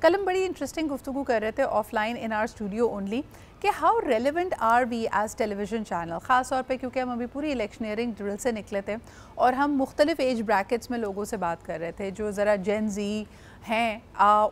कल हम बड़ी इंटरेस्टिंग गुफ्तगू कर रहे थे offline in our studio only कि how relevant are we as television channel, ख़ास तौर पे क्योंकि हम अभी पूरी इलेक्शनियरिंग ड्रिल से निकले थे और हम मुख्तलिफ एज ब्रैकेट्स में लोगों से बात कर रहे थे जो ज़रा जेन ज़ी हैं।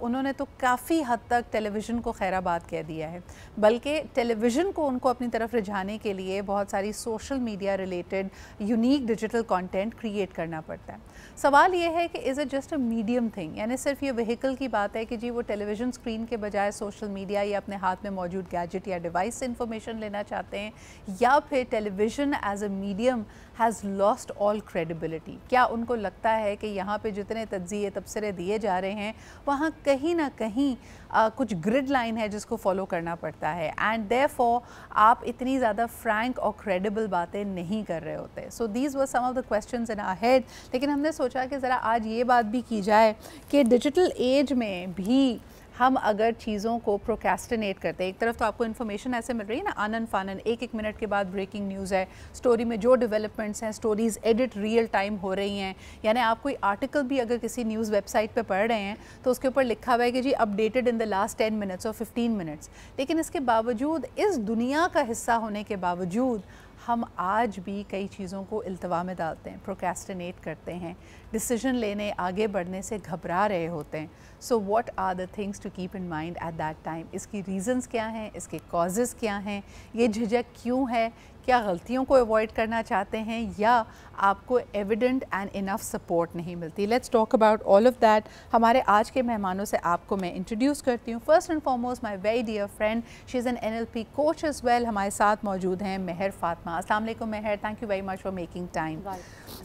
उन्होंने तो काफ़ी हद तक टेलीविज़न को खैराबाद कह दिया है, बल्कि टेलीविज़न को उनको अपनी तरफ रिझाने के लिए बहुत सारी social media related unique digital content create करना पड़ता है। सवाल ये है कि is it just a medium thing, यानी सिर्फ ये व्हीकल की बात है कि जी वो टेलीविज़न स्क्रीन के बजाय सोशल मीडिया या अपने हाथ में मौजूद गैजेट या डिवाइस से इंफॉर्मेशन लेना चाहते हैं, या फिर television as a medium has lost all credibility. क्या उनको लगता है कि यहाँ पे जितने तज्ज़िये तबसरे दिए जा रहे हैं वहाँ कहीं ना कहीं कुछ ग्रिड लाइन है जिसको फॉलो करना पड़ता है, एंड देयरफॉर आप इतनी ज़्यादा फ्रैंक और क्रेडिबल बातें नहीं कर रहे होते। So these were some of the questions in our head. लेकिन हमने सोचा कि ज़रा आज ये बात भी की जाए कि डिजिटल एज में भी हम अगर चीज़ों को प्रोक्रेस्टिनेट करते हैं, एक तरफ तो आपको इन्फॉर्मेशन ऐसे मिल रही है ना आनन फानन, एक मिनट के बाद ब्रेकिंग न्यूज़ है, स्टोरी में जो डेवलपमेंट्स हैं, स्टोरीज़ एडिट रियल टाइम हो रही हैं, यानी आप कोई आर्टिकल भी अगर किसी न्यूज़ वेबसाइट पे पढ़ रहे हैं तो उसके ऊपर लिखा हुआ है कि जी updated in the last 10 minutes और 15 मिनट्स। लेकिन इसके बावजूद, इस दुनिया का हिस्सा होने के बावजूद, हम आज भी कई चीज़ों को इल्तवा में डालते हैं, प्रोक्रेस्टिनेट करते हैं, डिसीजन लेने आगे बढ़ने से घबरा रहे होते हैं। So what are the things to keep in mind at that time? इसकी रीज़न्स क्या हैं, इसके कॉजेज़ क्या हैं, ये झिझक क्यों है, क्या गलतियों को अवॉइड करना चाहते हैं या आपको एविडेंट एंड इनफ सपोर्ट नहीं मिलती? Let's talk about all of that. हमारे आज के मेहमानों से आपको मैं इंट्रोड्यूस करती हूँ। First and foremost my very dear friend, she is an NLP coach as well. हमारे साथ मौजूद हैं महर फातिमा। अस्सलाम वालेकुम Mehar, thank you very much for making time.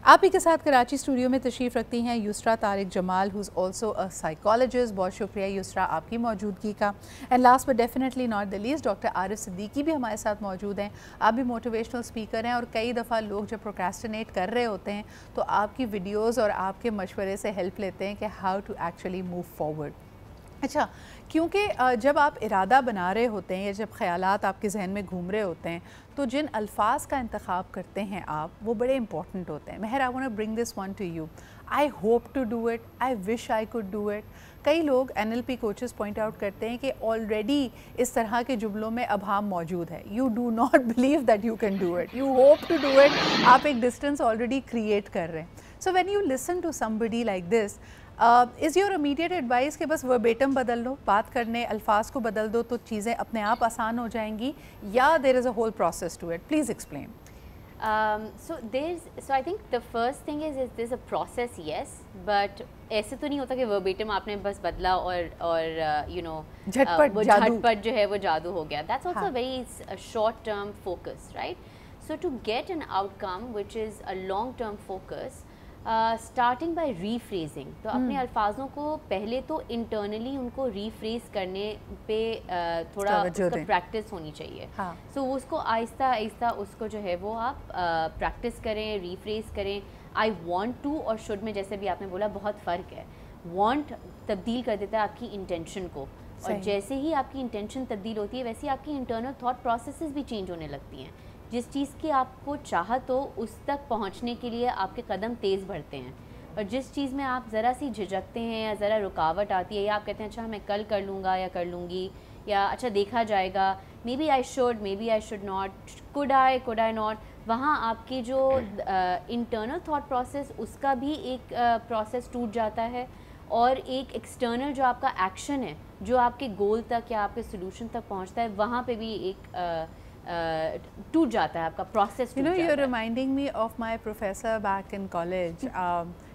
आप ही के साथ कराची स्टूडियो में तशरीफ़ रखती हैं Yusra Tariq Jamal, who is also a psychologist. बहुत शुक्रिया युसरा आपकी मौजूदगी का। And last but definitely not the least, doctor Arif Siddiqui भी हमारे साथ मौजूद हैं। आप भी मोटिवेशनल स्पीकर हैं और कई दफ़ा लोग जब प्रोक्रेस्टिनेट कर रहे होते हैं तो आपकी वीडियोज़ और आपके मशवरे से हेल्प लेते हैं कि how to actually move forward. अच्छा, क्योंकि जब आप इरादा बना रहे होते हैं या जब ख़यालात आपके जहन में घूम रहे होते हैं तो जिन अल्फाज का इंतखाब करते हैं आप, वो बड़े इंपॉर्टेंट होते हैं। Mehar, I want to bring this one to you. I hope to do it, I wish I could do it. कई लोग NLP कोचेस पॉइंट आउट करते हैं कि ऑलरेडी इस तरह के जुमलों में अभाम मौजूद है। You do not believe that you can do it, you hope to do it, आप एक डिस्टेंस ऑलरेडी क्रिएट कर रहे हैं। So when you listen to somebody like this, is your immediate advice कि बस वर्बेटम बदल लो, बात करने अल्फाज को बदल दो तो चीज़ें अपने आप आसान हो जाएंगी, या there is a whole process to it? Please explain. So I think the first thing is there's a process, yes, but ऐसे तो नहीं होता कि वर्बेटम आपने बस बदला और you know झटपट जो है वो जादू हो गया. That's also very short term focus, right? So to get an outcome which is a long term focus, starting by rephrasing, तो अपने अल्फाजों को पहले तो इंटरनली उनको रीफ्रेज करने पे थोड़ा उसका प्रैक्टिस होनी चाहिए। सो उसको आहिस्ता आहिस्ता उसको जो है वो आप प्रैक्टिस करें, रीफ्रेज करें। आई वांट टू और शुड में, जैसे भी आपने बोला, बहुत फ़र्क है। वांट तब्दील कर देता है आपकी इंटेंशन को, और जैसे ही आपकी इंटेंशन तब्दील होती है वैसे ही आपकी इंटरनल थॉट प्रोसेसेस भी चेंज होने लगती हैं। जिस चीज़ की आपको चाहत हो उस तक पहुंचने के लिए आपके कदम तेज़ बढ़ते हैं, और जिस चीज़ में आप ज़रा सी झिझकते हैं या ज़रा रुकावट आती है, या आप कहते हैं अच्छा मैं कल कर लूँगा या कर लूँगी, या अच्छा देखा जाएगा, maybe I should not, could I not, वहाँ आपकी जो इंटरनल थॉट प्रोसेस उसका भी एक प्रोसेस टूट जाता है, और एक एक्सटर्नल जो आपका एक्शन है जो आपके गोल तक या आपके सोल्यूशन तक पहुँचता है, वहाँ पे भी एक टूट जाता है आपका process. You know, you're reminding me of my professor back in college.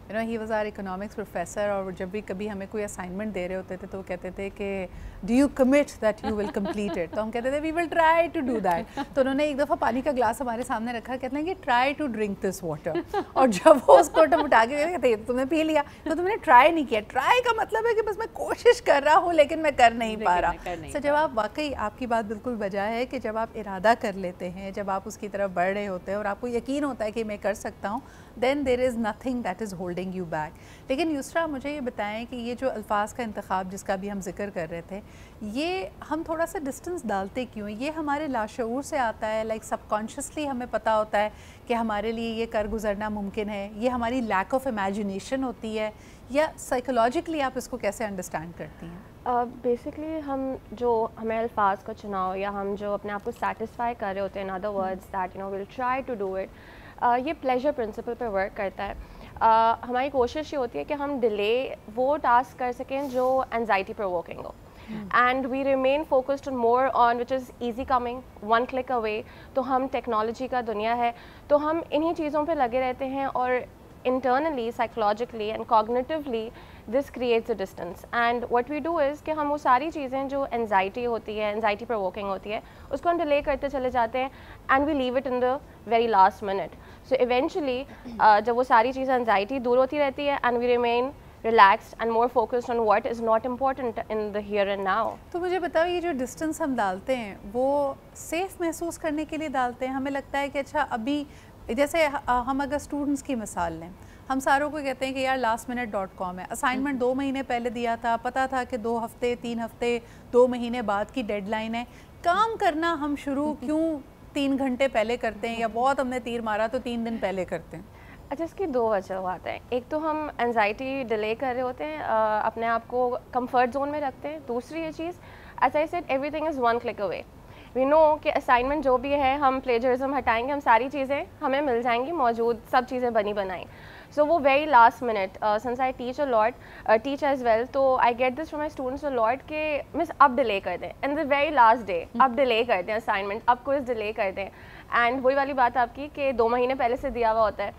You know, he was our economics professor, और जब भी कभी हमें कोई असाइनमेंट दे रहे होते थे तो वो कहते थे कि do you commit that you will complete it? तो हम कहते थे we will try to do that. तो उन्होंने एक दफ़ा पानी का ग्लास हमारे सामने रखा, कहते हैं कि try to drink this water. और जब वो उसको उठा के कहते तुमने पी लिया, तो तुमने ट्राई नहीं किया। ट्राई का मतलब है कि बस मैं कोशिश कर रहा हूँ लेकिन मैं कर नहीं पा रहा। तो जब आप, वाकई आपकी बात बिल्कुल वजह है कि जब आप इरादा कर लेते हैं, जब आप उसकी तरफ बढ़ रहे होते हैं और आपको यकीन होता है कि मैं कर सकता हूँ, then there is nothing that is holding you back. लेकिन युसरा, मुझे ये बताएं कि ये जो अल्फाज का इंतखाब जिसका भी हम जिक्र कर रहे थे, ये हम थोड़ा सा डिस्टेंस डालते क्यों? ये हमारे लाशऊर से आता है, लाइक सबकॉन्शियसली हमें पता होता है कि हमारे लिए ये कर गुजरना मुमकिन है, ये हमारी लैक ऑफ इमेजिनेशन होती है, या साइकोलॉजिकली आप इसको कैसे अंडरस्टैंड करती हैं? بیسکلی ہم جو ہمیں الفاظ کا چناؤ یا ہم جو اپنے آپ کو سیٹسفائی کر رہے ہوتے ہیں in other words that you know will try to do it, یہ پلیجر پرنسپل پہ ورک کرتا ہے. ہماری کوشش یہ ہوتی ہے کہ ہم ڈیلے وہ ٹاسک کر سکیں جو انزائٹی پرووکنگ ہو، and we remain focused more on which is easy coming one click away. تو ہم ٹیکنالوجی کا دنیا ہے تو ہم انہی چیزوں پہ لگے رہتے ہیں، اور internally psychologically and cognitively this creates a distance. And what we do is کہ ہم وہ ساری چیزیں جو انزائٹی ہوتی ہے، انزائٹی پرووکنگ ہوتی ہے، اس کو ہم ڈیلے کرتے چلے جاتے ہیں and we leave it in the very last minute. So eventually جب وہ ساری چیزیں انزائٹی دور ہوتی رہتی ہے and we remain relaxed and more focused on what is not important in the here and now. تو مجھے بتاؤ یہ جو ڈسٹینس ہم ڈالتے ہیں وہ سیف محسوس کرنے کے لیے ڈالتے ہیں؟ ہمیں لگتا ہے کہ اچھا ابھی جیسے ہم اگر اسٹوڈنٹس کی مثال لیں، ہم ساروں کو کہتے ہیں کہ یار lastminute.com ہے، اسائنمنٹ 2 مہینے پہلے دیا تھا، پتہ تھا کہ 2 ہفتے 3 ہفتے 2 مہینے بعد کی ڈیڈ لائن ہے، کام کرنا ہم شروع کیوں 3 گھنٹے پہلے کرتے ہیں، یا بہت ہم نے تیر مارا تو 3 دن پہلے کرتے ہیں؟ اچھا، اس کی 2 وجوہات ہیں. ایک تو ہم انزائٹی ڈیلے کر رہے ہوتے ہیں، اپنے آپ کو کمفرٹ زون میں رکھتے ہیں. دوسری یہ چیز، as I said everything is one click away. We know کہ اسائنمنٹ جو بھی ہے ہم پلیجرزم ہٹائیں گے، ہم ساری چیزیں ہمیں مل جائیں گی، موجود سب چیزیں بنی بنائیں. سو وہ very last minute, since I teach a lot teach as well, تو I get this from my students a lot کہ مس اب ڈیلے کر دیں، in the very last day اب ڈیلے کر دیں اسائنمنٹ، اب کوئز ڈیلے کر دیں. اینڈ وہی والی بات آپ کی کہ 2 مہینے پہلے سے دیا ہوا ہوتا ہے،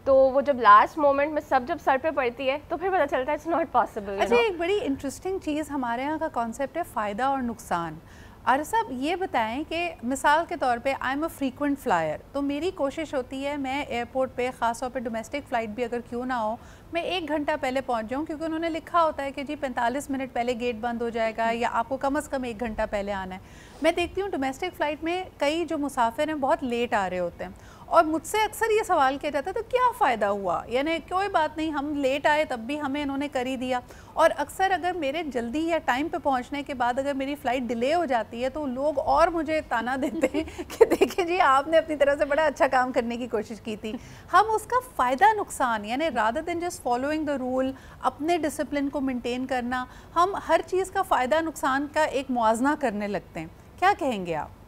تو وہ جب لاسٹ مومنٹ میں سب جب سر پہ پڑتی ہے تو پھر پتہ چلتا ہے اٹس ناٹ پاسبل. اچھا، ایک بڑی انٹرسٹنگ چیز ہمارے یہاں کا کانسیپٹ ہے فائدہ اور نقصان. عارف صاحب یہ بتائیں کہ مثال کے طور پہ I am a frequent flyer, تو میری کوشش ہوتی ہے میں ایئرپورٹ پہ، خاص طور پہ ڈومیسٹک فلائٹ بھی اگر کیوں نہ ہو، میں 1 گھنٹہ پہلے پہنچ جاؤں، کیونکہ انہوں نے لکھا ہوتا ہے کہ جی 45 منٹ پہلے گیٹ بند ہو جائے گا، یا آپ کو کم از کم 1 گھنٹہ پہلے آنا ہے. میں دیکھتی ہوں ڈومیسٹک فلائٹ میں کئی جو مسافر ہیں بہت لیٹ آ رہے ہوتے ہیں، اور مجھ سے اکثر یہ سوال کیا جاتا ہے تو کیا فائدہ ہوا، یعنی کوئی بات نہیں، ہم لیٹ آئے تب بھی ہمیں انہوں نے کر ہی دیا. اور اکثر اگر میرے جلدی یا ٹائم پہ پہنچنے کے بعد اگر میری فلائٹ ڈیلے ہو جاتی ہے تو لوگ اور مجھے تانا دیتے ہیں کہ دیکھیں جی آپ نے اپنی طرح سے بڑا اچھا کام کرنے کی کوشش کی تھی. ہم اس کا فائدہ نقصان، یعنی rather than just following the rule, اپنے ڈسپلن کو مینٹین کرنا، ہم ہر چیز کا فائدہ نقصان کا ایک موازنہ کرنے لگتے ہیں. کیا کہیں گے آپ؟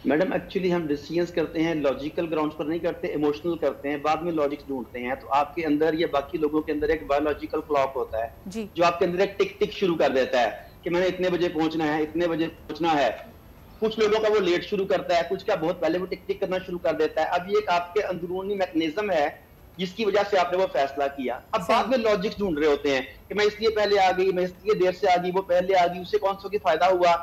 میڈم ایکچولی ہم ڈیسیژنز کرتے ہیں لاجیکل گراؤنڈز پر نہیں کرتے، ایموشنل کرتے ہیں، بعد میں لاجکس ڈھونڈتے ہیں. تو آپ کے اندر یا باقی لوگوں کے اندر ایک بایولوجیکل کلاک ہوتا ہے جو آپ کے اندر ایک ٹک ٹک شروع کر دیتا ہے کہ میں نے اتنے بجے پہنچنا ہے، اتنے بجے پہنچنا ہے. کچھ لوگوں کا وہ لیٹ شروع کرتا ہے، کچھ کا بہت پہلے وہ ٹک ٹک کرنا شروع کر دیتا ہے. اب یہ ایک آپ کے اندرونی میکنزم ہے جس کی وجہ سے آپ نے وہ فیصلہ کیا. اب بعد میں لاجکس ڈھونڈ رہے ہوتے ہیں کہ میں اس لیے پہلے آ گئی، میں اس لیے دیر سے آ گئی، وہ پہلے آ گئی، اس سے کون سا فائدہ ہوا،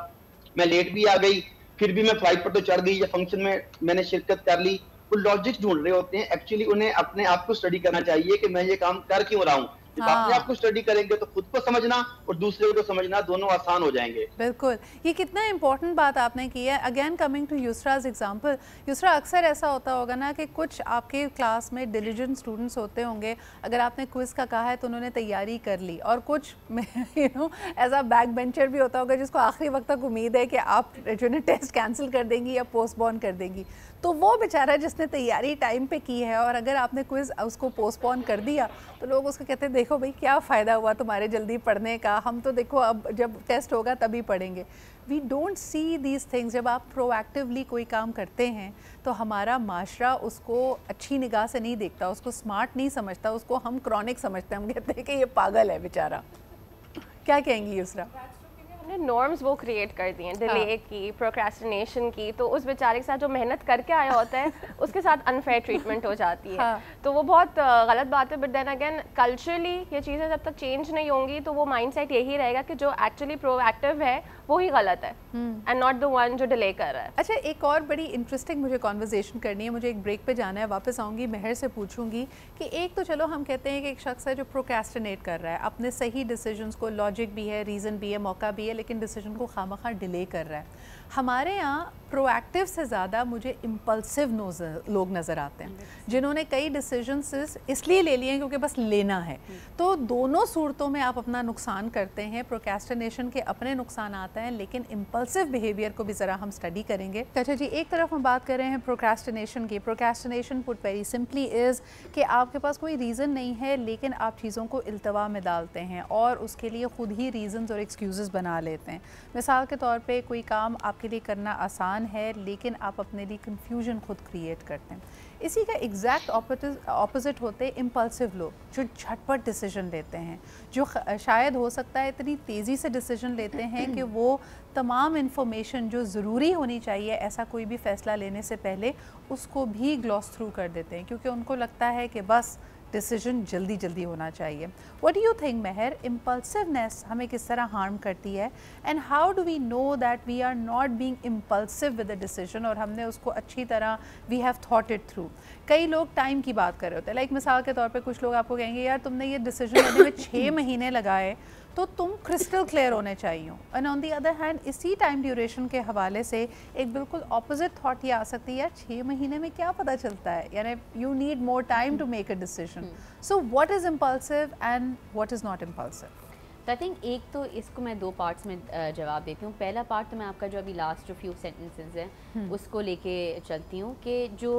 میں لیٹ بھی آ گئی، پھر بھی میں فلائٹ پر تو چڑھ گئی، یا فنکشن میں نے شرکت کر لی. وہ لاجکس ڈھونڈ رہے ہوتے ہیں. ایکچولی انہیں اپنے آپ کو اسٹڈی کرنا چاہیے کہ میں یہ کام کر کیوں رہا ہوں. جب اپنے آپ کو اسٹڈی کریں گے تو خود کو سمجھنا اور دوسرے کو سمجھنا دونوں آسان ہو جائیں گے. بالکل، یہ کتنا امپورٹنٹ بات آپ نے کی ہے. اگین کمنگ ٹو یسراز ایگزامپل، یسرا اکثر ایسا ہوتا ہوگا نا کہ کچھ آپ کے کلاس میں ڈیلیجنٹ اسٹوڈنٹس ہوتے ہوں گے، اگر آپ نے کوئز کا کہا ہے تو انہوں نے تیاری کر لی، اور کچھ ایز اے بیک بینچر بھی ہوتا ہوگا جس کو آخری وقت تک امید ہے کہ آپ جو ہے ٹیسٹ کینسل کر دیں گی یا پوسٹ پون کر دیں گی. تو وہ بیچارہ جس نے تیاری ٹائم پہ کی ہے، اور اگر آپ نے کوئز اس کو پوسٹ پون کر دیا تو لوگ اس کو کہتے ہیں دیکھو بھائی کیا فائدہ ہوا تمہارے جلدی پڑھنے کا، ہم تو دیکھو اب جب ٹیسٹ ہوگا تبھی پڑھیں گے. We don't see these things. جب آپ پرو ایکٹیولی کوئی کام کرتے ہیں تو ہمارا معاشرہ اس کو اچھی نگاہ سے نہیں دیکھتا، اس کو اسمارٹ نہیں سمجھتا، اس کو ہم کرونک سمجھتے ہیں. ہم کہتے ہیں کہ یہ پاگل ہے بیچارہ. کیا کہیں گی یسرا؟ نے نارمز وہ کریٹ کر دی ہیں، ڈیلے کی، پروکریسٹینیشن کی، تو اس بیچارے کے ساتھ جو محنت کر کے آیا ہوتا ہے اس کے ساتھ انفیئر ٹریٹمنٹ ہو جاتی ہے. تو وہ بہت غلط بات ہے. بٹ دین اگین کلچرلی یہ چیزیں جب تک چینج نہیں ہوں گی تو وہ مائنڈ سیٹ یہی رہے گا کہ جو ایکچولی پرو ایکٹیو ہے وہی غلط ہے اینڈ ناٹ دا ون جو ڈیلے کر رہا ہے. اچھا، ایک اور بڑی انٹرسٹنگ مجھے کانورزیشن کرنی ہے، مجھے ایک بریک پہ جانا ہے، واپس آؤں گی، مہر سے پوچھوں گی کہ ایک تو چلو ہم کہتے ہیں کہ ایک شخص ہے جو پروکریسٹینیٹ کر رہا ہے اپنے صحیح ڈیسیجنس کو، لاجک بھی ہے، ریزن بھی ہے، موقع بھی ہے، لیکن ڈیسیجن کو خامخواہ ڈیلے کر رہا ہے. ہمارے یہاں प्रोएक्टिव से ज़्यादा मुझे इम्पल्सिव लोग नज़र आते हैं, जिन्होंने कई डिसीजंस इसलिए ले लिए हैं क्योंकि बस लेना है। तो दोनों सूरतों में आप अपना नुकसान करते हैं। प्रोक्रेस्टिनेशन के अपने नुकसान आते हैं, लेकिन इम्पल्सिव बिहेवियर को भी ज़रा हम स्टडी करेंगे। अच्छा जी, एक तरफ हम बात कर रहे हैं प्रोक्रेस्टिनेशन की। Procrastination put very simply is कि आपके पास कोई रीज़न नहीं है, लेकिन आप चीज़ों को इल्तवा में डालते हैं और उसके लिए ख़ुद ही रीज़न्स और एक्सक्यूज़ बना लेते हैं। मिसाल के तौर पे कोई काम आपके लिए करना आसान है, लेकिन आप अपने लिए कन्फ्यूजन खुद क्रिएट करते हैं। इसी का एग्जैक्ट ऑपोजिट होते हैं इम्पल्सिव लोग, जो झटपट डिसीजन लेते हैं, जो शायद हो सकता है इतनी तेज़ी से डिसीजन लेते हैं कि वो तमाम इन्फॉर्मेशन जो ज़रूरी होनी चाहिए ऐसा कोई भी फ़ैसला लेने से पहले उसको भी ग्लॉस थ्रू कर देते हैं, क्योंकि उनको लगता है कि बस डिसीजन जल्दी जल्दी होना चाहिए। What do you think Mehar, impulsiveness हमें किस तरह हार्म करती है, and how do we know that we are not being impulsive with a decision और हमने उसको अच्छी तरह we have thought it through. कई लोग टाइम की बात कर रहे होते हैं, लाइक मिसाल के तौर पे कुछ लोग आपको कहेंगे यार तुमने ये डिसीजन लेने में 6 महीने लगाए तो तुम क्रिस्टल क्लियर होने चाहिए। And on the other hand इसी टाइम ड्यूरेशन के हवाले से एक बिल्कुल ऑपोजिट थॉट ये आ सकती है, यार 6 महीने में क्या पता चलता है, यानी you need more time to make a decision. So what is impulsive and what is not impulsive? तो आई थिंक एक तो इसको मैं 2 पार्ट्स में जवाब देती हूँ। पहला पार्ट तो मैं आपका जो अभी लास्ट जो फ्यू सेंटेंसेस हैं उसको लेके चलती हूँ कि जो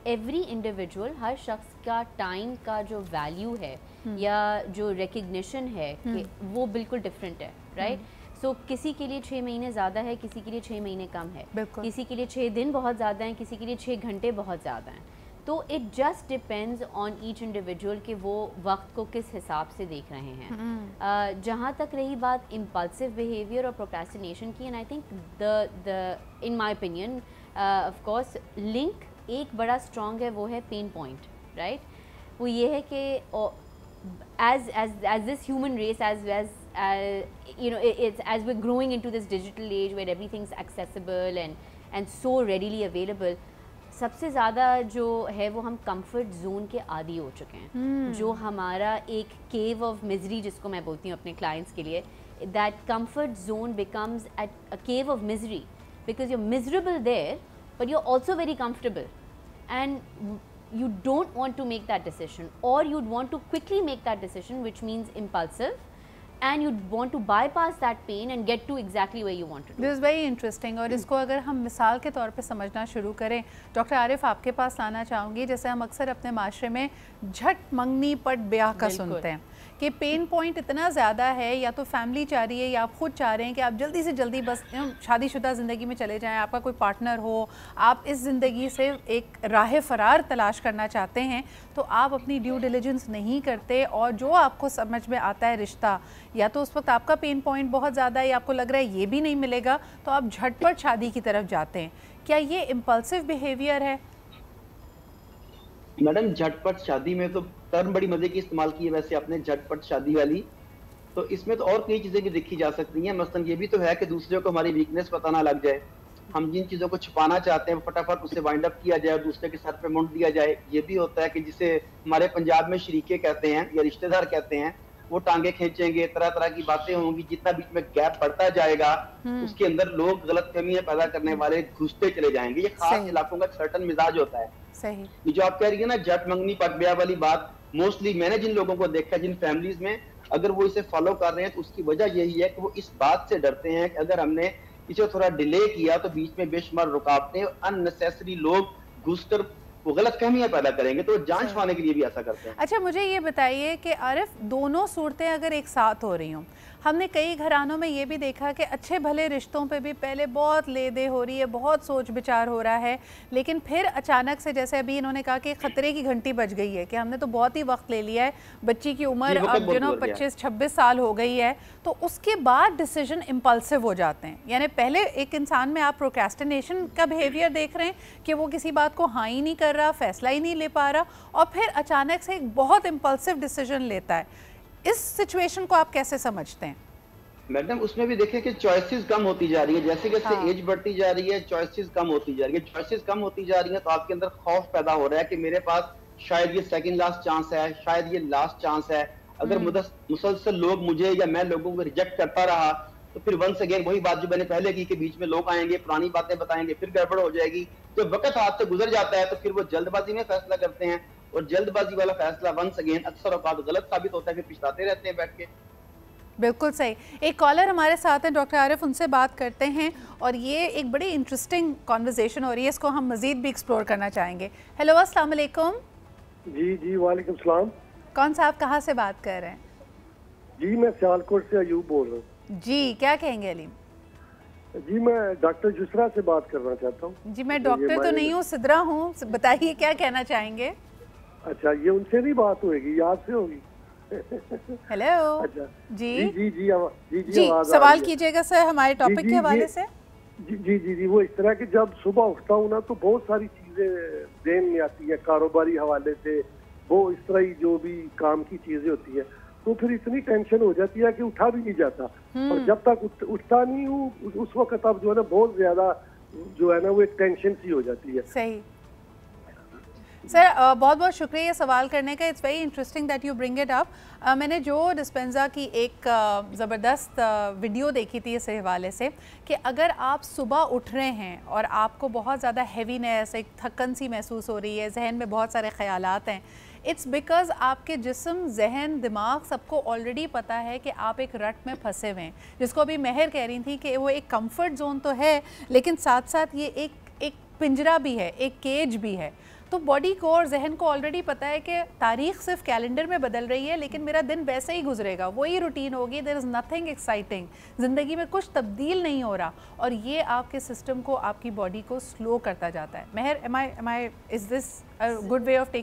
एवरी इंडिविजुअल, हर शख्स का टाइम का जो वैल्यू है या जो रिकग्निशन है कि वो बिल्कुल डिफरेंट है, राइट? सो किसी के लिए 6 महीने ज़्यादा है, किसी के लिए 6 महीने कम है, किसी के लिए 6 दिन बहुत ज़्यादा हैं, किसी के लिए 6 घंटे बहुत ज़्यादा हैं। तो it just depends on each individual कि वो वक्त को किस हिसाब से देख रहे हैं। जहाँ तक रही बात इम्पल्सिव बिहेवियर और प्रोक्रेस्टिनेशन की, and I think the in my opinion of course link एक बड़ा स्ट्रॉन्ग है, वो है पेन पॉइंट, राइट? वो ये है कि as this human race, as you know, it's as we're growing into this digital age where everything's accessible and so readily available, सबसे ज़्यादा जो है वो हम कंफर्ट जोन के आदी हो चुके हैं। जो हमारा एक केव ऑफ मिजरी जिसको मैं बोलती हूँ अपने क्लाइंट्स के लिए, that comfort zone becomes a cave of misery because you are miserable there but you are also very comfortable and you don't want to make that decision, or you'd want to quickly make that decision, which means impulsive, and you'd want to bypass that pain and get to exactly where you want to do. This is very interesting. और इसको अगर हम मिसाल के तौर पे समझना शुरू करें, डॉक्टर आरिफ आपके पास लाना चाहूँगी, जैसे हम अक्सर अपने माशरे में झट मंगनी पट ब्याह का सुनते हैं कि पेन पॉइंट इतना ज़्यादा है, या तो फैमिली चाह रही है या आप खुद चाह रहे हैं कि आप जल्दी से जल्दी बस शादीशुदा ज़िंदगी में चले जाएं, आपका कोई पार्टनर हो, आप इस ज़िंदगी से एक राह फरार तलाश करना चाहते हैं, तो आप अपनी ड्यू डिलिजेंस नहीं करते और जो आपको समझ में आता है रिश्ता, या तो उस वक्त आपका पेन पॉइंट बहुत ज़्यादा है या आपको लग रहा है ये भी नहीं मिलेगा, तो आप झटपट शादी की तरफ जाते हैं। क्या ये इम्पल्सिव बिहेवियर है? मैडम झटपट शादी में तो टर्म बड़ी मजे की इस्तेमाल की है वैसे आपने, झटपट शादी वाली, तो इसमें तो और कई चीजें भी देखी जा सकती हैं। मसलन ये भी तो है कि दूसरे को हमारी वीकनेस पता ना लग जाए, हम जिन चीजों को छुपाना चाहते हैं फटाफट उससे वाइंड अप किया जाए और दूसरे के सर पे मुंड दिया जाए। ये भी होता है कि जिसे हमारे पंजाब में शरीके कहते हैं या रिश्तेदार कहते हैं, वो टांगे खींचेंगे, तरह तरह की बातें होंगी, जितना बीच में गैप बढ़ता जाएगा उसके अंदर लोग गलतफहमियां पैदा करने वाले घुसते चले जाएंगे। ये खास इलाकों का सर्टन मिजाज होता है। सही। ये जो आप कह रही है ना झट मंगनी पट ब्याह वाली बात, मोस्टली मैंने जिन लोगों को देखा, जिन फैमिलीज में अगर वो इसे फॉलो कर रहे हैं तो उसकी वजह यही है कि वो इस बात से डरते हैं कि अगर हमने इसे थोड़ा डिले किया तो बीच में बेशुमार रुकावटें और अननेसेसरी लोग घुसकर वो गलत फहमियां पैदा करेंगे, तो जान छुपाने के लिए भी ऐसा करते हैं। अच्छा, मुझे ये बताइए कि आरिफ, दोनों सूरतें अगर एक साथ हो रही हों, हमने कई घरानों में ये भी देखा कि अच्छे भले रिश्तों पे भी पहले बहुत ले दे हो रही है, बहुत सोच विचार हो रहा है, लेकिन फिर अचानक से, जैसे अभी इन्होंने कहा कि खतरे की घंटी बज गई है कि हमने तो बहुत ही वक्त ले लिया है, बच्ची की उम्र अब 25-26 साल हो गई है, तो उसके बाद डिसीजन इम्पल्सिव हो जाते हैं। यानी पहले एक इंसान में आप प्रोक्रेस्टिनेशन का बिहेवियर देख रहे हैं कि वो किसी बात को हाँ ही नहीं कर रहा, फैसला ही नहीं ले पा रहा, और फिर अचानक से एक बहुत इम्पल्सिव डिसीजन लेता है। इस सिचुएशन को आप कैसे समझते हैं? मैडम उसमें भी देखें कि चॉइसेस कम होती जा रही है, जैसे जैसे एज बढ़ती जा रही है चॉइसेस कम होती जा रही है। चॉइसेस कम होती जा रही है तो आपके अंदर खौफ पैदा हो रहा है कि मेरे पास शायद ये सेकंड लास्ट चांस है, शायद ये लास्ट चांस है। अगर मुसलसल लोग मुझे या मैं लोगों को रिजेक्ट करता रहा تو پھر ونس اگین وہی بات جو میں نے پہلے کی کہ بیچ میں لوگ آئیں گے, پرانی باتیں بتائیں گے, پھر گڑبڑ ہو جائے گی. جب وقت ہاتھ سے گزر جاتا ہے تو پھر وہ جلد بازی میں فیصلہ کرتے ہیں, اور جلد بازی والا فیصلہ ونس اگین اکثر اوقات غلط ثابت ہوتا ہے, پھر پچھتاتے رہتے ہیں بیٹھ کے. بالکل صحیح. ایک کالر ہمارے ساتھ ہیں ڈاکٹر عارف, ان سے بات کرتے ہیں, اور یہ ایک بڑی انٹرسٹنگ کانورزیشن ہو رہی ہے, اس کو ہم مزید بھی ایکسپلور کرنا چاہیں گے. ہیلو السلام علیکم. جی وعلیکم السلام. کون صاحب کہاں سے بات کر رہے ہیں؟ جی میں سیالکوٹ سے ایوب بول رہا ہوں. جی کیا کہیں گے علیم؟ جی میں ڈاکٹر یسرا سے بات کرنا چاہتا ہوں. جی میں ڈاکٹر تو نہیں ہوں, سدرا ہوں, بتائیے کیا کہنا چاہیں گے؟ اچھا یہ ان سے نہیں بات ہوئے گی, یاد سے ہوگی. ہیلو. اچھا جی جی جی جی سوال کیجیے گا سر ہمارے ٹاپک کے حوالے سے. جی وہ اس طرح کہ جب صبح اٹھتا ہوں نا تو بہت ساری چیزیں ذہن میں آتی ہیں کاروباری حوالے سے, وہ اس طرح ہی جو بھی کام کی چیزیں ہوتی ہیں, تو پھر اتنی ٹینشن ہو جاتی ہے کہ اٹھا بھی نہیں جاتا, اور جب تک اٹھتا نہیں ہوں اس وقت اب جو ہے نا بہت زیادہ جو ہے نا وہ ایک ٹینشن سی ہو جاتی ہے. صحیح سر, بہت بہت شکریہ یہ سوال کرنے کا. It's very interesting that you bring it up. میں نے جو ڈسپینزا کی ایک زبردست ویڈیو دیکھی تھی اس حوالے سے کہ اگر آپ صبح اٹھ رہے ہیں اور آپ کو بہت زیادہ ہیوینیس, ایک تھکن سی محسوس ہو رہی ہے, ذہن میں بہت سارے خیالات ہیں, اٹس بیکاز آپ کے جسم, ذہن, دماغ سب کو آلریڈی پتہ ہے کہ آپ ایک رٹ میں پھنسے ہوئے ہیں, جس کو ابھی مہر کہہ رہی تھی کہ وہ ایک کمفرٹ زون تو ہے, لیکن ساتھ ساتھ یہ ایک پنجرا بھی ہے, ایک کیج بھی ہے. تو باڈی کو اور ذہن کو آلریڈی پتہ ہے کہ تاریخ صرف کیلنڈر میں بدل رہی ہے, لیکن میرا دن ویسے ہی گزرے گا, وہی روٹین ہوگی, دیر از نتھنگ ایکسائٹنگ, زندگی میں کچھ تبدیل نہیں ہو رہا, اور یہ آپ کے سسٹم کو, آپ کی باڈی کو سلو کرتا جاتا ہے. مہر, is this a good way of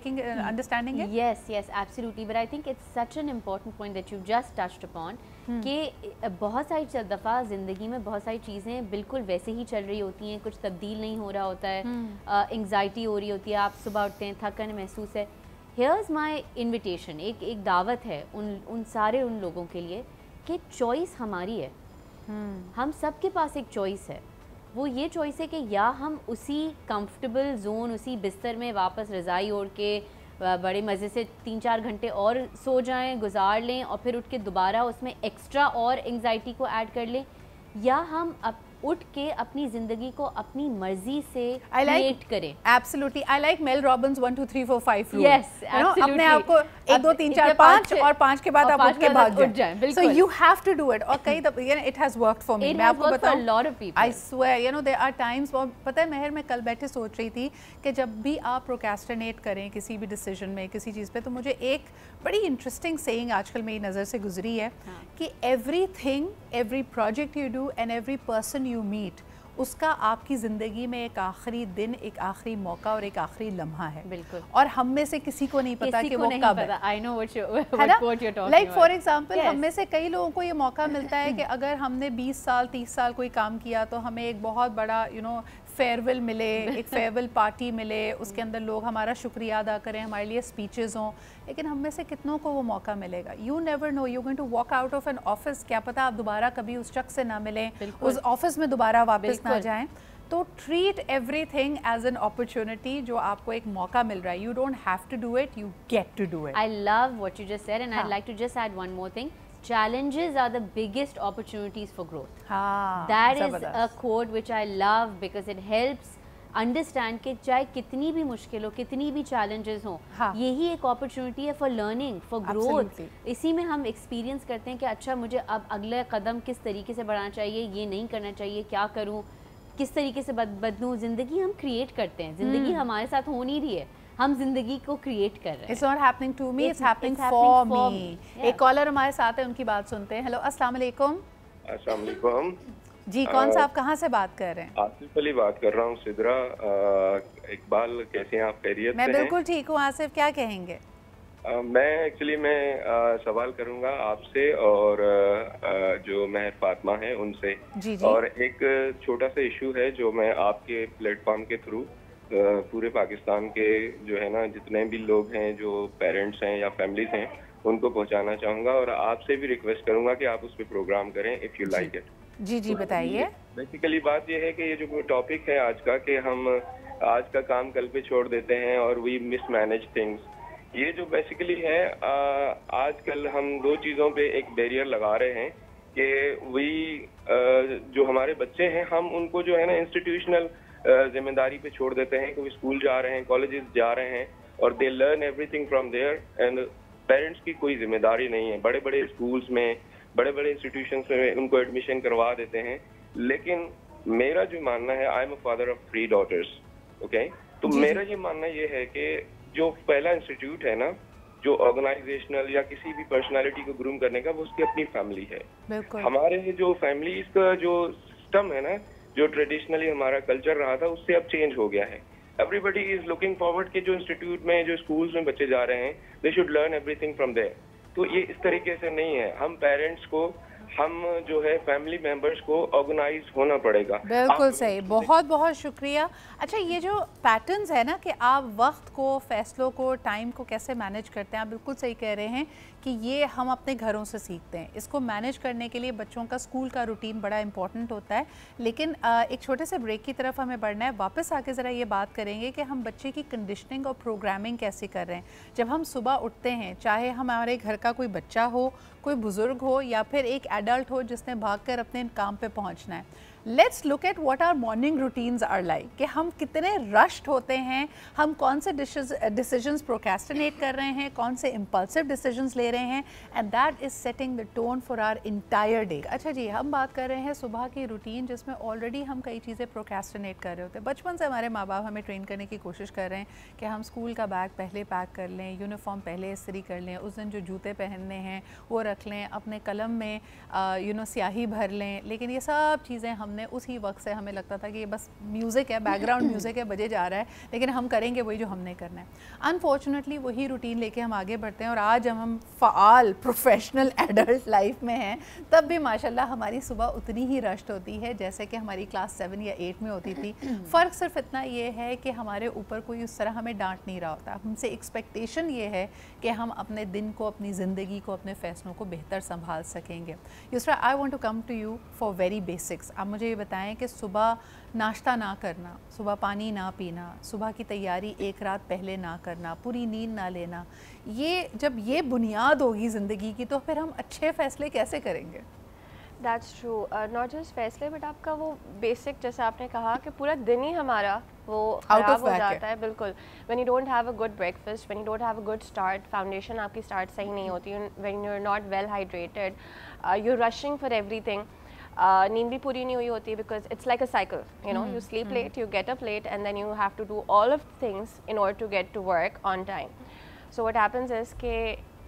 understanding it? Yes, absolutely. But I think it's such an important point that you've just touched upon. کہ بہت ساری دفعہ زندگی میں بہت ساری چیزیں بالکل ویسے ہی چل رہی ہوتی ہیں, کچھ تبدیل نہیں ہو رہا ہوتا ہے, انگزائٹی ہو رہی ہوتی ہے, آپ صبح اٹھتے ہیں, تھکن محسوس ہے. ہیئرز مائی انویٹیشن, ایک دعوت ہے ان سارے ان لوگوں کے لیے کہ چوائس ہماری ہے. ہم سب کے پاس ایک چوائس ہے. وہ یہ چوائس ہے کہ یا ہم اسی کمفرٹیبل زون, اسی بستر میں واپس رضائی اوڑھ کے بڑے مزے سے 3-4 گھنٹے اور سو جائیں, گزار لیں, اور پھر اٹھ کے دوبارہ اس میں ایکسٹرا اور انگزائٹی کو ایڈ کر لیں, یا ہم اٹھ کے اپنی زندگی کو اپنی مرضی سے کریٹ کریں. Absolutely. I like Mel Robbins 1 2 3 4 5 rule. Yes, absolutely. اپنے آپ کو 1 2 3 4 5 اور 5 کے بعد آپ اٹھ کے بھاگ جائیں. So you have to do it. اور کئی دفعہ it has worked for me. میں آپ کو بتاؤں, a lot of people. I swear, there are times, پتہ ہے مہر, میں کل بیٹھے سوچ رہی تھی کہ جب بھی آپ پروکیسٹینیٹ کریں کسی بھی ڈیسیجن میں, کسی چیز پہ, تو مجھے ایک بڑی انٹرسٹنگ سیئنگ آج کل میری نظر سے گزری ہے کہ everything, every project you do and every person you meet, اس کا آپ کی زندگی میں ایک آخری دن, ایک آخری موقع اور ایک آخری لمحہ ہے. بالکل. اور ہم میں سے کسی کو نہیں پتا کہ وہ کب ہے. I know what you're talking about. Like for example, ہم میں سے کئی لوگوں کو یہ موقع ملتا ہے کہ اگر ہم نے 20 سال 30 سال کوئی کام کیا تو ہمیں ایک بہت بڑا فیئرویل ملے, ایک فیئرویل پارٹی ملے, اس کے اندر لوگ ہمارا شکریہ ادا کریں, ہمارے لیے اسپیچز ہوں, لیکن ہم میں سے کتنوں کو وہ موقع ملے گا؟ You never know, you going to walk out of an office, کیا پتا آپ دوبارہ کبھی اس شخص سے نہ ملیں, اس آفس میں دوبارہ واپس نہ جائیں. تو treat everything as an opportunity, جو آپ کو ایک موقع مل رہا ہے. You don't have to do it, you get to do it. I love what you just said, and I'd like to just add one more thing. Challenges are the biggest opportunities for growth. That is a quote which I love because it helps understand کہ چاہے کتنی بھی مشکل ہو, کتنی بھی challenges ہوں, یہی ایک اپرچونٹی ہے فار لرننگ, فار گروتھ. اسی میں ہم ایکسپیرینس کرتے ہیں کہ اچھا مجھے اب اگلا قدم کس طریقے سے بڑھانا چاہیے, یہ نہیں کرنا چاہیے, کیا کروں, کس طریقے سے بدلوں. زندگی ہم کریٹ کرتے ہیں, زندگی ہمارے ساتھ ہو نہیں رہی ہے, ہم زندگی کو کریٹ کر رہے ہیں. It's not happening to me, it's happening for me. ایک کالر ہمارے ساتھ ہے, ان کی بات سنتے ہیں. ہیلو السلام علیکم. السلام علیکم. جی کون صاحب کہاں سے بات کر رہے ہیں؟ آصف علی بات کر رہا ہوں, سدرا. اقبال کیسے ہیں آپ, خیریت سے ہیں؟ میں بالکل ٹھیک ہوں. آصف کیا کہیں گے؟ میں سوال کروں گا آپ سے اور جو مہر فاطمہ ہیں ان سے. اور ایک چھوٹا سا ایشو ہے جو میں آپ کے پلیٹ فارم کے تھرو پورے پاکستان کے جو ہے نا جتنے بھی لوگ ہیں جو پیرنٹس ہیں یا فیملیز ہیں ان کو پہنچانا چاہوں گا, اور آپ سے بھی ریکویسٹ کروں گا کہ آپ اس پہ پروگرام کریں اف یو لائک اٹ. جی بتائیے. بیسیکلی بات یہ ہے کہ یہ جو ٹاپک ہے آج کا کہ ہم آج کا کام کل پہ چھوڑ دیتے ہیں اور وی مس مینیج تھنگس. یہ جو بیسیکلی ہے آج کل ہم دو چیزوں پہ ایک بیریئر لگا رہے ہیں. कि जो हमारे बच्चे हैं हम उनको जो है ना इंस्टीट्यूशनल जिम्मेदारी पे छोड़ देते हैं कि वो स्कूल जा रहे हैं, कॉलेजेस जा रहे हैं और they learn everything from there and parents की कोई जिम्मेदारी नहीं है। बड़े बड़े स्कूल्स में, बड़े बड़े इंस्टीट्यूशंस में उनको एडमिशन करवा देते हैं। लेकिन मेरा जो मानना है, I am a father of 3 daughters, okay, तो मेरा ये मानना ये है कि जो पहला इंस्टीट्यूट है ना, जो ऑर्गेनाइजेशनल या किसी भी पर्सनालिटी को ग्रूम करने का, वो उसकी अपनी फैमिली है। हमारे जो फैमिली का जो सिस्टम है ना, जो ट्रेडिशनली हमारा कल्चर रहा था, उससे अब चेंज हो गया है। एवरीबडी इज लुकिंग फॉरवर्ड के जो इंस्टीट्यूट में, जो स्कूल्स में बच्चे जा रहे हैं, they should learn everything from there. तो ये इस तरीके से नहीं है। हम पेरेंट्स को, हम जो है फैमिली मेंबर्स को ऑर्गेनाइज होना पड़ेगा। बिल्कुल सही, बहुत बहुत शुक्रिया। अच्छा, ये जो पैटर्न्स है ना कि आप वक्त को, फैसलों को, टाइम को कैसे मैनेज करते हैं, आप बिल्कुल सही कह रहे हैं कि ये हम अपने घरों से सीखते हैं। इसको मैनेज करने के लिए बच्चों का स्कूल का रूटीन बड़ा इंपॉर्टेंट होता है। लेकिन एक छोटे से ब्रेक की तरफ हमें बढ़ना है। वापस आके ज़रा ये बात करेंगे कि हम बच्चे की कंडीशनिंग और प्रोग्रामिंग कैसे कर रहे हैं। जब हम सुबह उठते हैं, चाहे हमारे घर का कोई बच्चा हो, कोई बुज़ुर्ग हो या फिर एक एडल्ट हो जिसने भागकर अपने काम पे पहुंचना है, let's look at what our morning routines are like, कि हम कितने रश्ड होते हैं, हम कौन से डिसीजंस प्रोक्रेस्टिनेट कर रहे हैं, कौन से इम्पल्सिव डिसीजंस ले रहे हैं, and that is setting the tone for our entire day. अच्छा जी, हम बात कर रहे हैं सुबह की रूटीन जिसमें ऑलरेडी हम कई चीज़ें प्रोक्रेस्टिनेट कर रहे होते हैं। बचपन से हमारे माँ बाप हमें ट्रेन करने की कोशिश कर रहे हैं कि हम स्कूल का बैग पहले पैक कर लें, यूनिफॉर्म पहले इस्त्री कर लें, उस दिन जो जूते पहनने हैं वो रख लें, अपने कलम में स्याही भर लें। लेकिन ये सब चीज़ें हमने उसी वक्त से, हमें लगता था कि ये बस म्यूज़िक है, बैकग्राउंड म्यूज़िक है, बजे जा रहा है, लेकिन हम करेंगे वही जो हमने करना है। अनफॉर्चुनेटली वही रूटीन लेके हम आगे बढ़ते हैं और आज जब हम फ़ाल प्रोफेशनल एडल्ट लाइफ में हैं, तब भी माशाल्लाह हमारी सुबह उतनी ही रश्ट होती है जैसे कि हमारी क्लास 7 या 8 में होती थी। फ़र्क सिर्फ इतना ये है कि हमारे ऊपर कोई उस तरह हमें डांट नहीं रहा होता। हमसे एक्सपेक्टेशन ये है कि हम अपने दिन को, अपनी ज़िंदगी को, अपने फ़ैसलों को बेहतर संभाल सकेंगे। Yusra, I want to come to you for very basics. आप मुझे ये बताएं कि सुबह नाश्ता ना करना, सुबह पानी ना पीना, सुबह की तैयारी एक रात पहले ना करना, पूरी नींद ना लेना, ये जब ये बुनियाद होगी ज़िंदगी की, तो फिर हम अच्छे फ़ैसले कैसे करेंगे? दैट्स ट्रू, नॉट जस्ट फैसले बट आपका वो बेसिक, जैसे आपने कहा कि पूरा दिन ही हमारा वो खराब हो जाता है। बिल्कुल, when you don't have a good breakfast, when you don't have a good start, foundation आपकी स्टार्ट सही नहीं होती, when you are not well hydrated, you are rushing for everything, नींद भी पूरी नहीं हुई होती, because it's like a cycle, you know, you sleep late, you get up late, and then you have to do all of things in order to get to work on time. So what happens is कि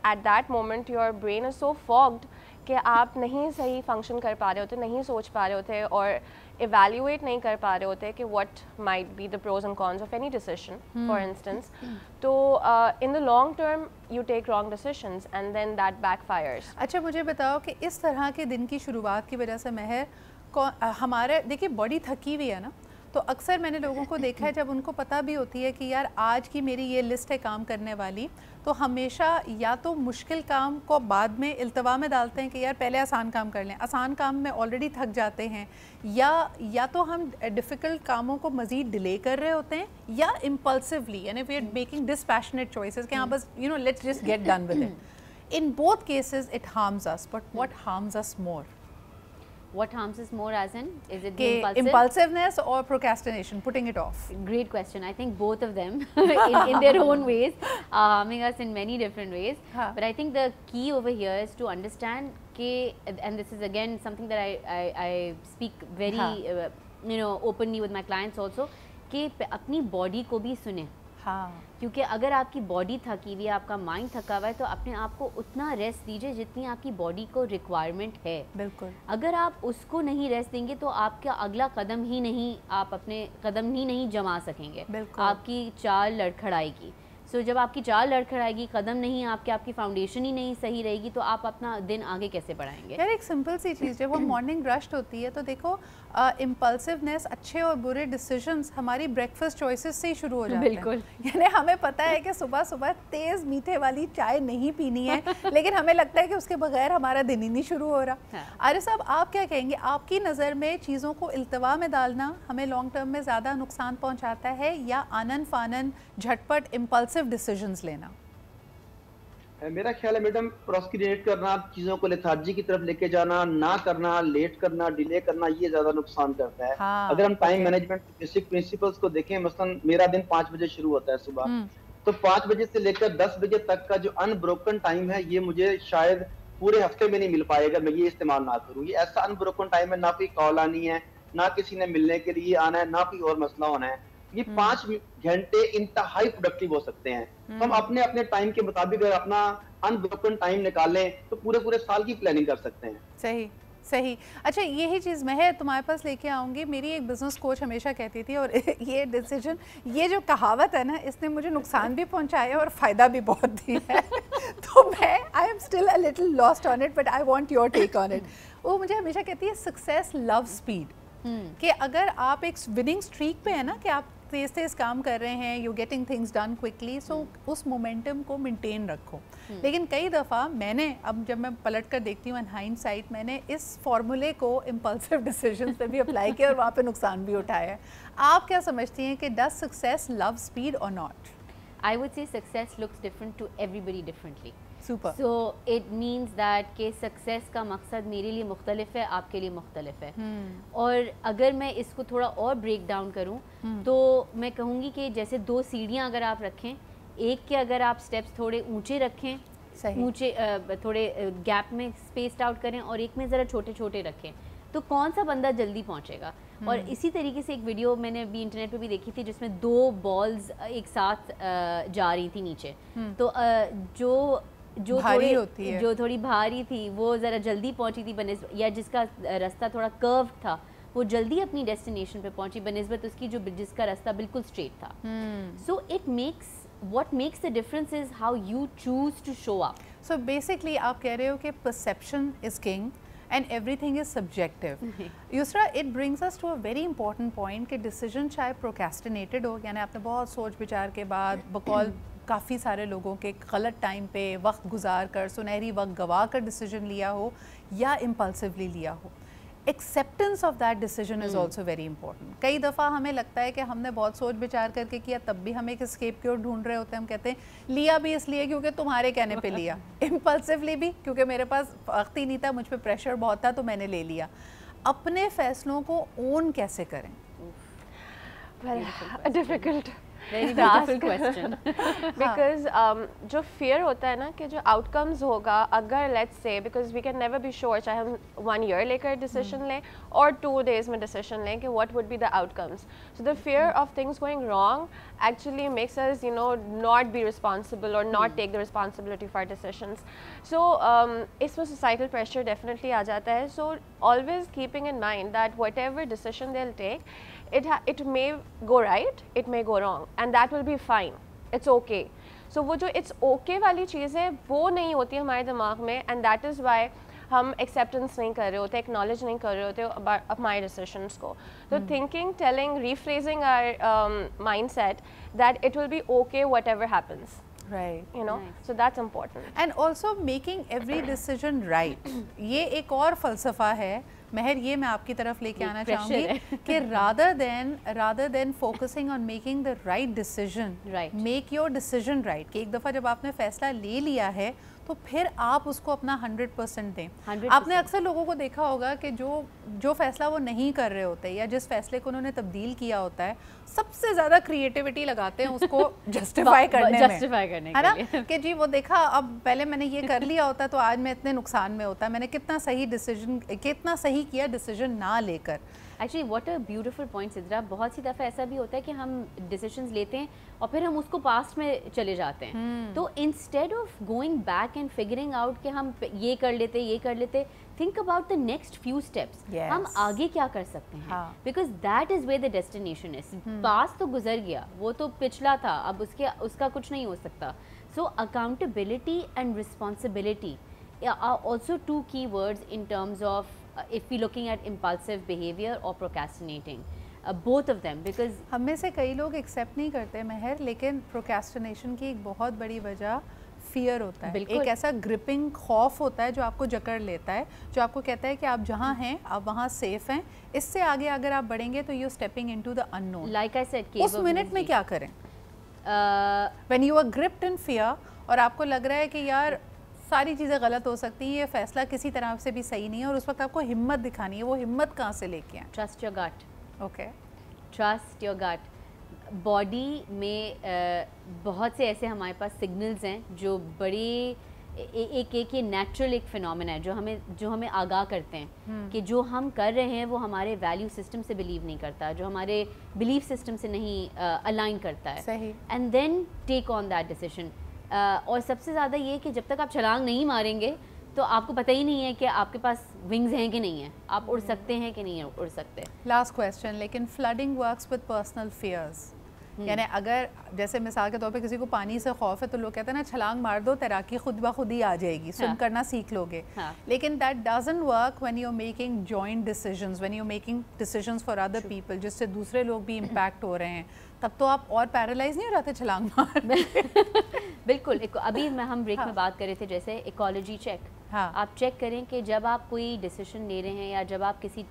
at that moment your brain is so fogged कि आप नहीं सही function कर पा रहे होते, नहीं सोच पा रहे होते और evaluate नहीं कर पा रहे होते कि what might be the pros and cons of any decision, for instance. तो in the long term you take wrong decisions and then that backfires. अच्छा, मुझे बताओ कि इस तरह के दिन की शुरुआत की वजह से महर हमारे, देखिए बॉडी थकी हुई है ना, तो अक्सर मैंने लोगों को देखा है जब उनको पता भी होती है कि यार आज की मेरी ये लिस्ट है काम करने वाली, तो हमेशा या तो मुश्किल काम को बाद में इल्तवा में डालते हैं कि यार पहले आसान काम कर लें, आसान काम में ऑलरेडी थक जाते हैं, या तो हम डिफ़िकल्ट कामों को मज़ीद डिले कर रहे होते हैं, या इम्पल्सिवली, यानी we are making dispassionate choices कि हाँ बस let's just get done with it. In both cases it harms us, but what harms us more? What harms us more, as in, is it impulsiveness or procrastination, putting it off? Great question. I think both of them in their own ways are harming us in many different ways. But I think the key over here is to understand ke, and this is again something that I speak very openly with my clients also, कि अपनी body को भी सुने। हाँ, क्योंकि अगर आपकी body थकी हुई है, आपका माइंड थका हुआ है, तो अपने आप को उतना रेस्ट दीजिए जितनी आपकी बॉडी को रिक्वायरमेंट है। बिल्कुल। अगर आप उसको नहीं रेस्ट देंगे तो आपका अगला कदम ही नहीं, आप अपने कदम ही नहीं जमा सकेंगे, आपकी चाल लड़खड़ाएगी। सो जब आपकी चाल लड़खड़ाएगी, कदम नहीं, आपकी फाउंडेशन ही नहीं सही रहेगी, तो आप अपना दिन आगे कैसे बढ़ाएंगे? यार एक सिंपल सी चीज़, जब हम मॉर्निंग रश्ड होती है तो देखो इम्पल्सिवनेस, अच्छे और बुरे डिसीजंस हमारी ब्रेकफास्ट चॉइसेस से ही शुरू हो जाते हैं। बिल्कुल। यानी हमें पता है कि सुबह सुबह तेज़ मीठे वाली चाय नहीं पीनी है, लेकिन हमें लगता है कि उसके बगैर हमारा दिन ही नहीं शुरू हो रहा। आरिफ साहब, आप क्या कहेंगे, आपकी नज़र में चीज़ों को इल्तवा में डालना हमें लॉन्ग टर्म में ज़्यादा नुकसान पहुँचाता है, या आनन फानन झटपट इम्पल्सिव डिसीजंस लेना? मेरा ख्याल है मैडम, प्रोस्क्रिनेट करना, चीजों को लेथार्जी की तरफ लेके जाना, ना करना, लेट करना, डिले करना, ये ज्यादा नुकसान करता है। अगर हम टाइम मैनेजमेंट के बेसिक प्रिंसिपल्स को देखें, मसलन मेरा दिन 5 बजे शुरू होता है सुबह, तो 5 बजे से लेकर 10 बजे तक का जो अनब्रोकन टाइम है, ये मुझे शायद पूरे हफ्ते में नहीं मिल पाएगा, मैं ये इस्तेमाल ना करूँ। ये ऐसा अनब्रोकन टाइम है, ना कोई कॉल आनी है, ना किसी ने मिलने के लिए आना है, ना कोई और मसला होना है। ये 5 घंटे इंतहाई प्रोडक्टिव हो सकते हैं। हम अपने अपने टाइम के मुताबिक अगर अपना अनब्रोकन टाइम निकालें तो पूरे पूरे साल की प्लानिंग कर सकते हैं। सही सही। अच्छा, यही चीज़ मैं तुम्हारे पास लेके आऊँगी। मेरी एक बिज़नेस कोच हमेशा कहती थी, और ये डिसीजन, ये जो कहावत है ना, इसने मुझे नुकसान भी पहुँचाया और फ़ायदा भी बहुत दिया है। तो मैं I am still a little lost on it, but I want your take on it. वो मुझे हमेशा कहती है सक्सेस लव स्पीड, कि अगर आप एक विनिंग स्ट्रीक पे है ना, कि आप तेज तेज काम कर रहे हैं, you getting things done quickly, so उस मोमेंटम को मेंटेन रखो। लेकिन कई दफ़ा मैंने, अब जब मैं पलट कर देखती हूँ इन हाइंडसाइट, मैंने इस फॉर्मूले को इम्पल्सिव डिसीजंस पे भी अप्लाई किया और वहाँ पे नुकसान भी उठाया है। आप क्या समझती हैं कि डज सक्सेस लव स्पीड और not? I would say success looks different to everybody differently. Super. So it means that कि success का मकसद मेरे लिए मुख्तलिफ है, आपके लिए मुख्तलिफ है। और अगर मैं इसको थोड़ा और ब्रेक डाउन करूँ तो मैं कहूँगी कि जैसे 2 सीढ़ियाँ अगर आप रखें, एक के अगर आप स्टेप्स थोड़े ऊंचे रखें, ऊंचे थोड़े गैप में स्पेस्ड आउट करें, और एक में ज़रा छोटे छोटे रखें, तो कौन सा बंदा जल्दी पहुंचेगा। और इसी तरीके से एक वीडियो मैंने अभी इंटरनेट पे भी देखी थी जिसमें 2 बॉल्स एक साथ जा रही थी नीचे, तो जो थोड़ी भारी थी वो ज़रा जल्दी पहुंची थी बनिस्बत, या जिसका रास्ता थोड़ा कर्व था वो जल्दी अपनी डेस्टिनेशन पे पहुंची बनिस्बत उसकी जिसका रास्ता बिल्कुल स्ट्रेट था। So it makes what makes the difference is how you choose to show up. So basically आप कह रहे हो कि perception is king and everything is subjective. Yusra, it brings us to a very important point कि decision चाहे procrastinated हो, यानी आपने बहुत सोच विचार के बाद बकौल काफ़ी सारे लोगों के गलत टाइम पे वक्त गुजार कर, सुनहरी वक्त गवा कर डिसीजन लिया हो, या इम्पल्सिवली लिया हो, acceptance of that decision is also very important. कई दफ़ा हमें लगता है कि हमने बहुत सोच विचार करके किया, तब भी हम एक एस्केप की ओर ढूंढ रहे होते हैं। हम कहते हैं लिया भी इसलिए क्योंकि तुम्हारे कहने पे लिया, इम्पल्सिवली भी क्योंकि मेरे पास वक्त ही नहीं था, मुझ पर प्रेशर बहुत था तो मैंने ले लिया। अपने फैसलों को ओन कैसे करें? Difficult Very difficult question. Because जो fear होता है ना कि जो outcomes होगा, अगर let's say, because we can never be sure, चाहे हम 1 year लेकर decision लें और 2 days में decision लें कि what would be the outcomes. So the fear of things going wrong actually makes us, you know, not be responsible or not take the responsibility for our decisions. So इसमें societal pressure definitely आ जाता है. So always keeping in mind that whatever decision they'll take, it may go right, it may go wrong, and that will be fine. It's okay. So वो जो it's okay वाली चीज़ है वो नहीं होती हमारे दिमाग में, and that is why हम acceptance नहीं कर रहे होते, acknowledge नहीं कर रहे होते about हमारे decisions को. So thinking, telling, rephrasing our mindset that it will be okay whatever happens. Right. You know, so that's important. And also making every decision right. ये एक और फ़लसफ़ा है महर, ये मैं आपकी तरफ लेके आना चाहूँगी कि rather than focusing on making the right decision, make your decision right. कि एक दफ़ा जब आपने फ़ैसला ले लिया है तो फिर आप उसको अपना 100% दें। 100%. आपने अक्सर लोगों को देखा होगा कि जो फैसला वो नहीं कर रहे होते या जिस फैसले को उन्होंने तब्दील किया होता है, सबसे ज़्यादा क्रिएटिविटी लगाते हैं उसको जस्टिफाई करने में, है ना, कि जी वो देखा, अब पहले मैंने ये कर लिया होता तो आज मैं इतने नुकसान में होता, मैंने कितना सही किया डिसीजन ना लेकर। Actually what a beautiful point Sidra. बहुत सी दफ़ा ऐसा भी होता है कि हम डिसीजंस लेते हैं और फिर हम उसको पास्ट में चले जाते हैं। तो instead of going back and figuring out कि हम ये कर लेते, think about the next few steps, हम आगे क्या कर सकते हैं, because that is where the destination is. Past तो गुजर गया, वो तो पिछला था, अब उसका कुछ नहीं हो सकता। So accountability and responsibility are also 2 key words in terms of if we're looking at impulsive behavior or procrastinating, both of them, because हम में से कई लोग एक्सेप्ट नहीं करते महर, लेकिन प्रोक्रेस्टिनेशन की एक बहुत बड़ी वजह फियर होता है। एक ऐसा ग्रिपिंग खौफ होता है जो आपको जकड़ लेता है, जो आपको कहता है कि आप जहाँ हैं आप वहाँ सेफ हैं, इससे आगे अगर आप बढ़ेंगे तो you stepping into the unknown. Like I said, उस मिनट में क्या करें? When you are gripped in fear, اور آپ کو لگ رہا ہے کہ یار ساری چیزیں غلط ہو سکتی ہیں, یہ فیصلہ کسی طرح سے بھی صحیح نہیں ہے, اور اس وقت آپ کو ہمت دکھانی ہے, وہ ہمت کہاں سے لے کے آئیں؟ ٹرسٹ یور گٹ. اوکے, ٹرسٹ یور گٹ. باڈی میں بہت سے ایسے ہمارے پاس سگنلز ہیں جو بڑی ایک یہ نیچرل ایک فینومینا ہے جو ہمیں آگاہ کرتے ہیں کہ جو ہم کر رہے ہیں وہ ہمارے ویلیو سسٹم سے بلیو نہیں کرتا, جو ہمارے بلیف سسٹم سے نہیں الائن کرتا ہے. صحیح. And then take on that decision. اور سب سے زیادہ یہ کہ جب تک آپ چھلانگ نہیں ماریں گے تو آپ کو پتہ ہی نہیں ہے کہ آپ کے پاس ونگز ہیں کہ نہیں ہیں, آپ اڑ سکتے ہیں کہ نہیں اڑ سکتے. لاسٹ کویسچن, لیکن flooding works with personal fears, یعنی اگر جیسے مثال کے طور پہ کسی کو پانی سے خوف ہے تو لوگ کہتے ہیں نا چھلانگ مار دو, تیراکی خود بخود ہی آ جائے گی, سوئم کرنا سیکھ لو گے. لیکن that doesn't work when you are making joint decisions, when you are making decisions for other people, جس سے دوسرے لوگ بھی امپیکٹ ہو رہے ہیں, تب تو آپ اور پیرالائز نہیں ہو رہے تھے چھلانگ مار. بالکل. ابھی ہم بریک میں بات کر رہے تھے جیسے ایکالوجی چیک. آپ چیک کریں کہ جب آپ کوئی ڈیسیشن لے رہے ہیں یا جب آپ کسی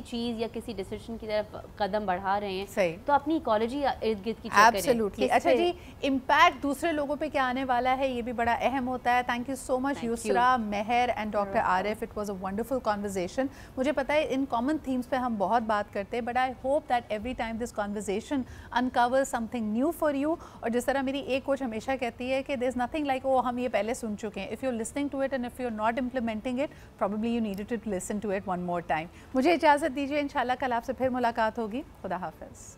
چیز یا کسی ڈیسیشن کی طرف قدم بڑھا رہے ہیں تو اپنی ایکالوجی ارد گرد کی چیک کریں. ایبسلیوٹلی. اچھا جی, امپیکٹ دوسرے لوگوں پہ کیا آنے والا ہے یہ بھی بڑا اہم ہوتا ہے. تھینک یو سو مچ یسرا, مہر and doctor Arif. It was a wonderful conversation. مجھے پتا ہے ان کامن تھیمس پہ ہم بہت بات کرتے ہیں, but I hope that every time this conversation uncover something new for you. اور جس طرح میری ایک کوچ ہمیشہ کہتی ہے کہ دیر از نتھنگ لائک او ہم یہ پہلے سن چکے ہیں. If you are listening to it and if you are not implementing it, probably you needed to listen to it one more time. مجھے اجازت دیجیے, انشاءاللہ کل آپ سے پھر ملاقات ہوگی. خدا حافظ.